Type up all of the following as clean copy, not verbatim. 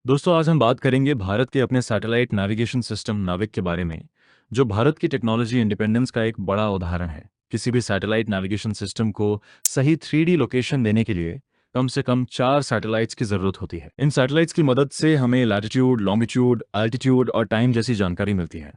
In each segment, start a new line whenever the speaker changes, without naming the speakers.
दोस्तों, आज हम बात करेंगे भारत के अपने सैटेलाइट नेविगेशन सिस्टम नाविक के बारे में, जो भारत की टेक्नोलॉजी इंडिपेंडेंस का एक बड़ा उदाहरण है। किसी भी सैटेलाइट नेविगेशन सिस्टम को सही 3D लोकेशन देने के लिए कम से कम 4 सैटेलाइट्स की जरूरत होती है। इन सैटेलाइट्स की मदद से हमें लैटिट्यूड, लॉन्गिट्यूड, एल्टीट्यूड और टाइम जैसी जानकारी मिलती है।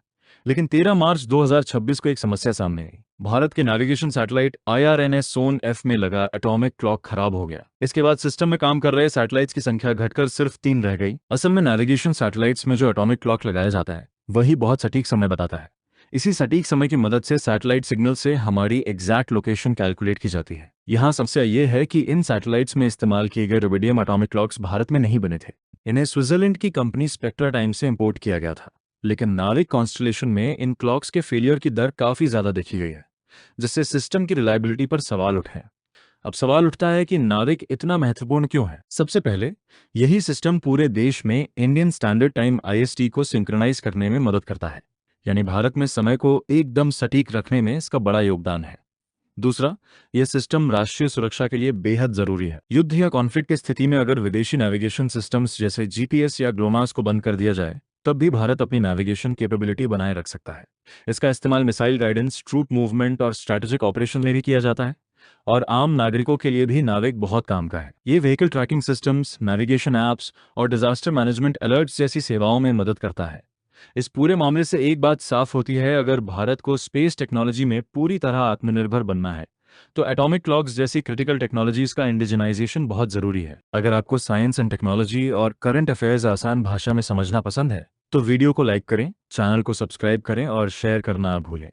लेकिन 13 मार्च 2026 को एक समस्या सामने आई। भारत के नेविगेशन सैटेलाइट IRNS सोन F में लगा एटॉमिक क्लॉक खराब हो गया। इसके बाद सिस्टम में काम कर रहे सैटेलाइट्स की संख्या घटकर सिर्फ 3 रह गई। असल में नेविगेशन सैटेलाइट्स में जो एटॉमिक क्लॉक लगाया जाता है वही बहुत सटीक समय बताता है। इसी सटीक समय की मदद से सैटेलाइट सिग्नल से हमारी एग्जैक्ट लोकेशन कैलकुलेट की जाती है। यहाँ समस्या ये है कि इन सैटेलाइट्स में इस्तेमाल किए गए रुबिडियम एटॉमिक क्लॉक्स भारत में नहीं बने थे। इन्हें स्विट्जरलैंड की कंपनी स्पेक्ट्रा टाइम से इंपोर्ट किया गया था। लेकिन नाविक कॉन्स्टलेशन में इन क्लॉक्स के फेलियर की दर काफी ज्यादा देखी गई है, जिससे सिस्टम की रिलायबिलिटी पर सवाल उठे हैं। अब सवाल उठता है कि नाविक इतना महत्वपूर्ण क्यों है। सबसे पहले, यही सिस्टम पूरे देश में इंडियन स्टैंडर्ड टाइम IST को सिंक्रोनाइज करने में मदद करता है, यानी भारत में समय को एकदम सटीक रखने में इसका बड़ा योगदान है। दूसरा, यह सिस्टम राष्ट्रीय सुरक्षा के लिए बेहद जरूरी है। युद्ध या कॉन्फ्लिक्ट की स्थिति में अगर विदेशी नेविगेशन सिस्टम्स जैसे GPS या ग्लोमास को बंद कर दिया जाए, तब भी भारत अपनी नेविगेशन कैपेबिलिटी बनाए रख सकता है। इसका इस्तेमाल मिसाइल गाइडेंस, ट्रूप मूवमेंट और स्ट्रैटेजिक ऑपरेशन में भी किया जाता है। और आम नागरिकों के लिए भी नाविक बहुत काम का है। ये vehicle tracking systems, navigation apps और डिजास्टर मैनेजमेंट अलर्ट्स जैसी सेवाओं में मदद करता है। इस पूरे मामले से एक बात साफ होती है, अगर भारत को स्पेस टेक्नोलॉजी में पूरी तरह आत्मनिर्भर बनना है तो एटॉमिक क्लॉक्स जैसी क्रिटिकल टेक्नोलॉजीज का इंडिजिनाइजेशन बहुत जरूरी है। अगर आपको साइंस एंड टेक्नोलॉजी और करंट अफेयर्स आसान भाषा में समझना पसंद है तो वीडियो को लाइक करें, चैनल को सब्सक्राइब करें और शेयर करना ना भूलें।